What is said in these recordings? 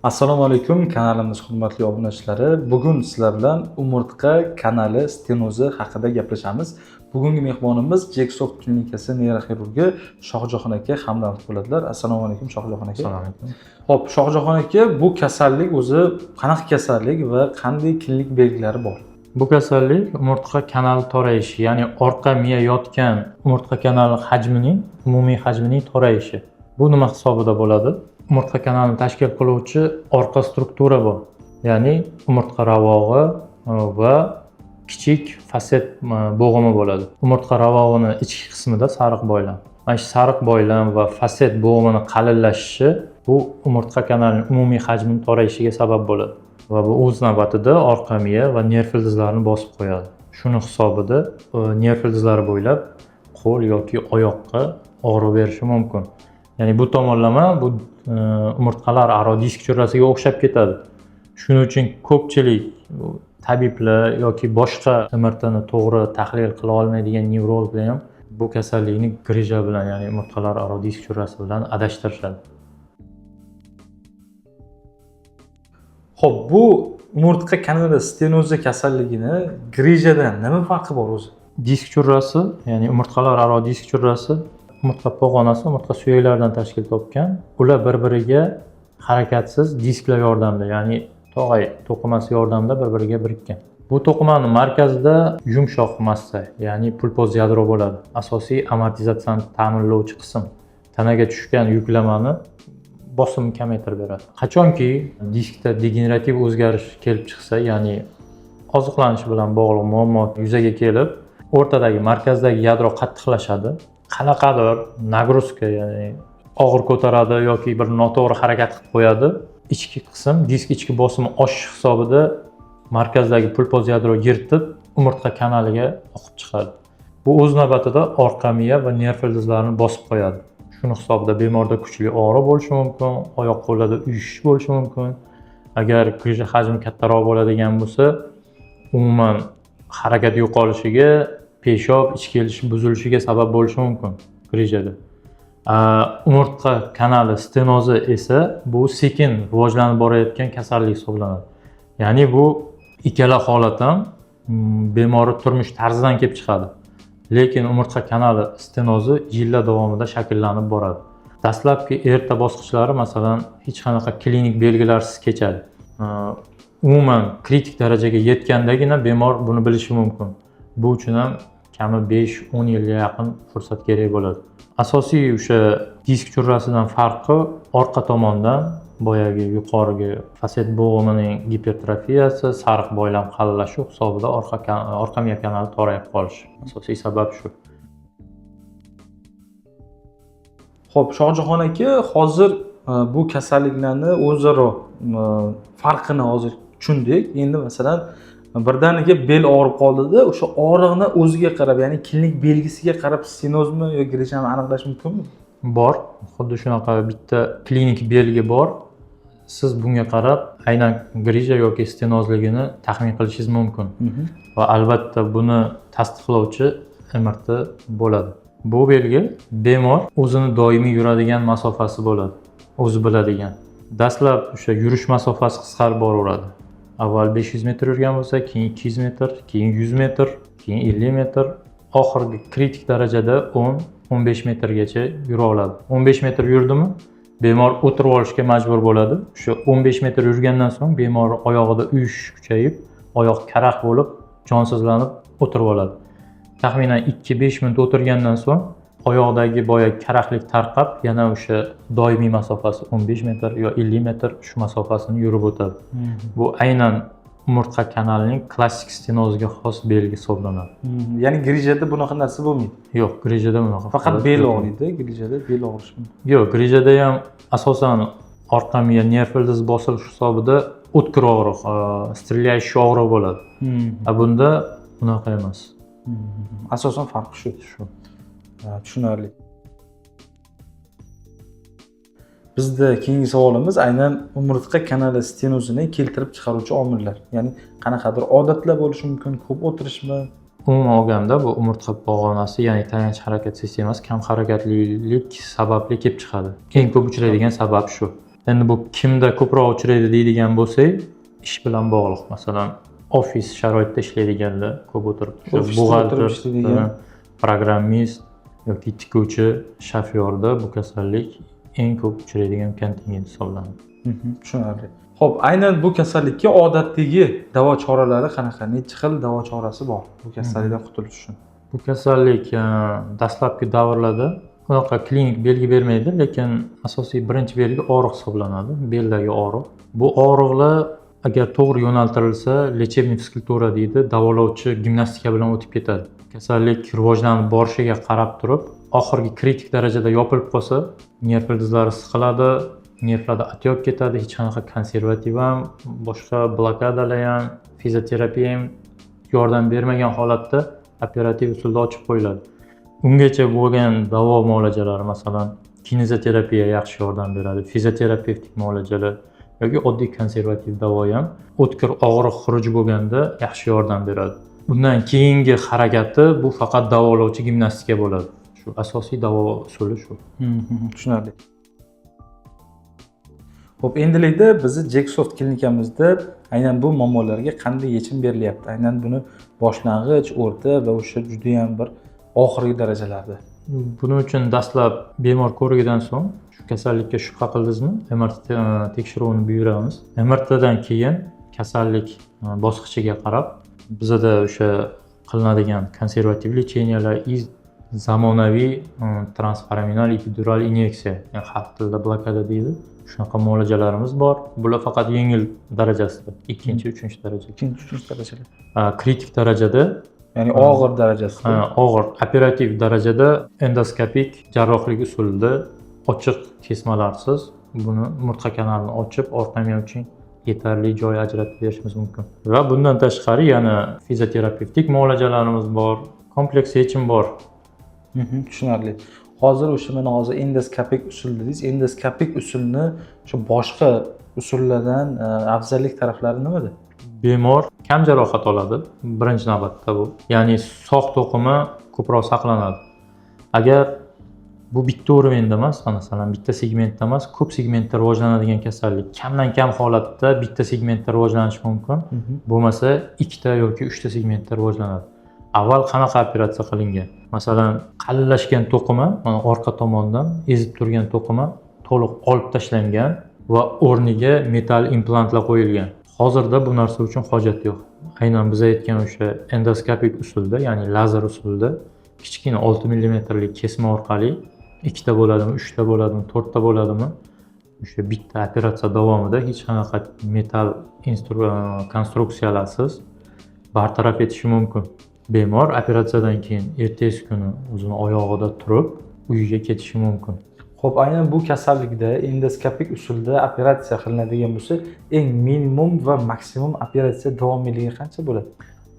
Assalomu alaykum, kanalimiz hurmatli obunachilari. Bugun sizlar bilan umurtqa kanali stenozi haqida gaplashamiz. Bugungi mehmonimiz Jacksoft klinikasi neyroxirurgi Shohjahon aka hamdamlik bo'ladilar. Assalomu alaykum Shohjahon aka. Assalomu alaykum. Xo'p, Shohjahon aka, bu kasallik o'zi qanaqa kasallik va qanday klinik belgilari bor? Bu kasallik umurtqa kanali torayishi, ya'ni orqa miya yotgan umurtqa kanali hajmining, umumiy hajmining torayishi. Bu nima hisobida bo'ladi? Umurtqa kanalini tashkil qiluvchi orqa struktura bor. Ya'ni umurtqa ravog'i va kichik faset bo'g'imi bo'ladi. Umurtqa ravog'ining ichki qismida sariq boylam. Mana shu sariq boylam va faset bo'g'imining qalinlashishi bu umurtqa kanalining umumiy hajmining torayishiga sabab bo'ladi. Va bu o'z navbatida orqa miya va nerv ildizlarini bosib qo'yadi. Shuni hisobida nerv ildizlari bo'ylab qo'l yoki oyoqqa og'riq berishi mumkin. Ya'ni bu tomonlama bu umurtqalar aro disk churrasiga o'xshab ketadi. Shuning uchun ko'pchilik tabiblar yoki boshqa MRTni to'g'ri tahlil qila olmaydigan nevrologlar ham bu kasallikni grija bilan, ya'ni umurtqalar aro disk churrasi bilan adashtirishadi. Xo'p, bu umurtqa kanali stenozi kasalligini grijadan nima farqi bor o'zi? Disk churrasi, ya'ni umurtqalar aro disk churrasi umurtqa pog'onasi umurtqa suyaklaridan tashkil topgan. Ular bir-biriga harakatsiz disklar yordamida, ya'ni tog'ay to'qimasi yordamida bir-biriga birikkan. Bu to'qimaning markazida yumshoq massa, ya'ni pulpoz yadro bo'ladi. Asosiy amortizatsiyani ta'minlovchi qism. Tanaga tushgan yuklamani bosimni kamaytirib beradi. Qachonki diskda degenerativ o'zgarish kelib chiqsa, ya'ni oziqlanish bilan bog'liq muammo yuzaga kelib, o'rtadagi markazdagi yadro qattiqlashadi. Qanaqadir nagruzka, ya'ni og'ir ko'taradi yoki bir noto'g'ri harakat qilib qo'yadi. Ichki qism, disk ichki bosimi oshish hisobida markazdagi pulpoz yadro yirtib, umurtqa kanaliga oqib chiqadi. Bu o'z navbatida orqa miya va nerv ildizlarini bosib qo'yadi. Shuni hisobida bemorda kuchli og'riq bo'lishi mumkin, oyoq qo'llarda uyushish bo'lishi mumkin. Agar grija hajmi kattaroq bo'ladigan bo'lsa, umuman harakat yo'qolishiga, peshob, ichki elish buzilishiga sabab bo'lishi mumkin grijada. Umurtqa kanali stenozi esa bu sekin rivojlanib borayotgan kasallik hisoblanadi. Ya'ni bu ikkala holat ham bemorning turmush tarzidan kelib chiqadi. Lekin umurtqa kanali stenozi yillar davomida shakllanib boradi. Dastlabki erta bosqichlari masalan hech qanaqa klinik belgilarsiz kechadi. Umuman kritik darajaga yetgandagina bemor buni bilishi mumkin. Bu uchun ham kami 5-10 yilga yaqin fursat kerak bo'ladi. Asosiy o'sha disk churrasidan farqi orqa tomondan boyagi yuqorigi faset bo'g'imining gipertrofiyasi, sariq boylam qalinlashi hisobida orqa miya kanali torayib qolishi. Asosiy sabab shu. Xo'p, Shohjahon aka, hozir bu kasalliklarni o'zaro farqini hozir tushundik. Endi masalan birdaniga bel og'rib qoldida, o'sha og'riqni o'ziga qarab, ya'ni klinik belgisiga qarab stenozmi yoki grijani aniqlash mumkinmi? Bor. Xuddi shunaqa bitta klinik belgi bor. Siz bunga qarab aynan grija yoki stenozligini taxmin qilishingiz mumkin. Va albatta buni tasdiqlovchi MRT bo'ladi. Bu belgi bemor o'zini doimiy yuradigan masofasi bo'ladi. O'zi biladigan. Dastlab o'sha yurish masofasi qisqarib boraveradi. Avval 500 metr yurgan bo'lsa, keyin 200 metr, keyin 100 metr, keyin 50 metr, oxirgi kritik darajada 10-15 metrgacha yura oladi. 15 metr yurdimi, bemor o'tirib olishga majbur bo'ladi. O'sha 15 metr yurgandan so'ng bemor oyog'ida uyushish kuchayib, oyoq karaxt bo'lib, jonsizlanib o'tirib oladi. Taxminan 2-5 minut o'tirgandan so'ng oyoqdagi boya karaxtlik tarqab, yana o'sha doimiy masofasi 15 metr yo 50 metr shu masofasini yurib o'tadi. Bu aynan umurtqa kanalining klassik stenoziga xos belgi hisoblanadi. Ya'ni grijada bunaqa narsa bo'lmaydi. Yo'q, grijada bunaqa. Faqat bel og'riydi, grijada bel og'rishi mumkin. Yo'q, grijada ham asosan orqa miya nerv ildiz bosilish hisobida o'tkir og'riq, strelyaющий og'riq bo'ladi. Bunda bunaqa emas. Asosan farqi shu. Tushunarli. Bizda keyingi savolimiz aynan umurtqa kanali stenozini keltirib chiqaruvchi omillar. Ya'ni qanaqadir odatlar bo'lishi mumkin, ko'p o'tirishmi? Umuman olganda bu umurtqa pog'onasi, ya'ni tayanch harakat sistemasi kam harakatlilik sababli kelib chiqadi. Eng ko'p uchraydigan sabab shu. Endi bu kimda ko'proq uchraydi deydigan bo'lsak, ish bilan bog'liq. Masalan, ofis sharoitida ishlaydiganlar ko'p o'tirib Ofisda o'tirib ishlaydigan. programmist yoki tikuvchi, shofyorda bu kasallik eng ko'p uchraydigan kontingent hisoblanadi. Tushunarli. Xo'p, aynan bu kasallikka odatdagi davo choralari qanaqa? Necha xil davo chorasi bor bu kasallikdan qutulish uchun? Bu kasallik dastlabki davrlarda unaqa klinik belgi bermaydi, lekin asosiy birinchi belgi og'riq hisoblanadi, beldagi og'riq. Bu og'riqlar agar to'g'ri yo'naltirilsa, lechebniy fizikultura deydi, davolovchi gimnastika bilan o'tib ketadi. Kasallik rivojlanib borishiga qarab turib, oxirgi kritik darajada yopilib qolsa, nerv ildizlari siqiladi, nervlarda atiyib ketadi, hech qanaqa konservativ ham, boshqa blokadalar ham, fizioterapiya ham yordam bermagan holatda operativ usulda ochib qo'yiladi. Ungacha bo'lgan davo muolajalari, masalan, kinezoterapiya yaxshi yordam beradi, fizioterapevtik muolajalar yoki oddiy konservativ davo ham o'tkir og'riq xuruj bo'lganda yaxshi yordam beradi. Bundan keyingi harakati bu faqat davolovchi gimnastika bo'ladi. Shu asosiy davo usuli shu. Tushunarli. Xo'p, endilikda bizni Jacksoft klinikamizda aynan bu muammolarga qanday yechim berilyapti? Aynan buni boshlang'ich, o'rta va o'sha juda ham bir oxirgi darajalarda. Buning uchun dastlab bemor ko'rigidan so'ng shu kasallikka shubha qildingizmi, MRT tekshiruvini buyuramiz. MRTdan keyin kasallik bosqichiga qarab bizada o'sha qilinadigan konservativ lecheniyalar, zamonaviy transforaminal epidural inyeksiya, ya'ni xalq tilida blokada deydi. Shunaqa muolajalarimiz bor. Bular faqat yengil darajasida, 2-3 daraja. 2-3 darajalar. Kritik darajada, ya'ni og'ir darajasida. Og'ir operativ darajada endoskopik jarrohlik usulida ochiq kesmalarsiz buni umurtqa kanalini ochib, orqa miya uchun yetarli joy ajratib berishimiz mumkin. Va bundan tashqari yana fizioterapevtik muolajalarimiz bor, kompleks yechim bor. Tushunarli. Hozir o'sha mana hozir endoskopik usul dedingiz. Endoskopik usulni shu boshqa usullardan afzallik taraflari nimada? Bemor kam jarohat oladi birinchi navbatda bu. Ya'ni sog' to'qimi ko'proq saqlanadi. Agar bu bitta o'rinda emas, masalan, bitta segmentda emas, ko'p segmentda rivojlanadigan kasallik. Kamdan kam holatda bitta segmentda rivojlanishi mumkin. Bo'lmasa, ikkita yoki uchta segmentda rivojlanadi. Avval qanaqa operatsiya qilingan? Masalan, qalillashgan to'qima, mana orqa tomondan ezib turgan to'qima to'liq olib tashlangan va o'rniga metal implantlar qo'yilgan. Hozirda bu narsa uchun hojat yo'q. Aynan biz aytgan o'sha endoskopik usulda, ya'ni lazer usulida kichkina 6 mmlik kesma orqali ikkita bo'ladimi, 3ta bo'ladimi, 4ta bo'ladimi, o'sha bitta operatsiya davomida hech qanaqa metal konstruksiyalarsiz bartaraf etishi mumkin. Bemor operatsiyadan keyin ertasi kuni o'zini oyog'ida turib uyiga ketishi mumkin. Xo'p, aynan bu kasallikda endoskopik usulda operatsiya qilinadigan bo'lsa, eng minimum va maksimum operatsiya davomiyligi qancha bo'ladi?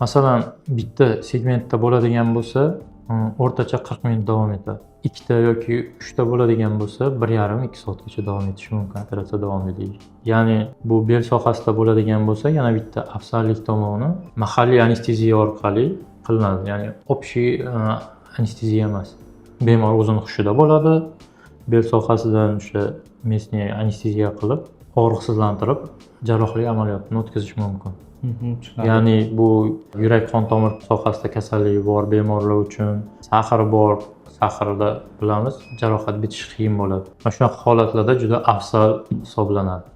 Masalan, bitta segmentda bo'ladigan bo'lsa, o'rtacha 40 minut davom etadi. Ikkita yoki 3ta bo'ladigan bo'lsa, 1,5-2 soatgacha davom etishi mumkin operatsiya davomiyligi. Ya'ni bu bel sohasida bo'ladigan bo'lsa, yana bitta afzallik tomoni mahalliy anesteziya orqali qilinadi. Ya'ni общий anesteziya emas. Bemor o'zini hushida bo'ladi. Bel sohasidan o'sha местный anesteziya qilib, og'riqsizlantirib, jarrohlik amaliyotini o'tkazish mumkin. Ya'ni bu yurak qon tomir sohasida kasalligi bor bemorlar uchun, saxari bor, saxirda bilamiz, jarohat bitishi qiyin bo'ladi. Mana shunaqa holatlarda juda afzal hisoblanadi.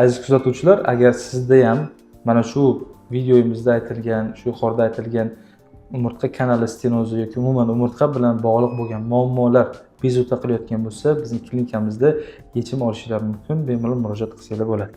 Aziz kuzatuvchilar, agar sizda ham mana shu videomizda aytilgan, shu yuqorida aytilgan umurtqa kanali stenozi yoki umuman umurtqa bilan bog'liq bo'lgan muammolar bezovta qilayotgan bo'lsa, bizning klinikamizda yechim olishingiz mumkin, bemalol murojaat qilsanglar bo'ladi.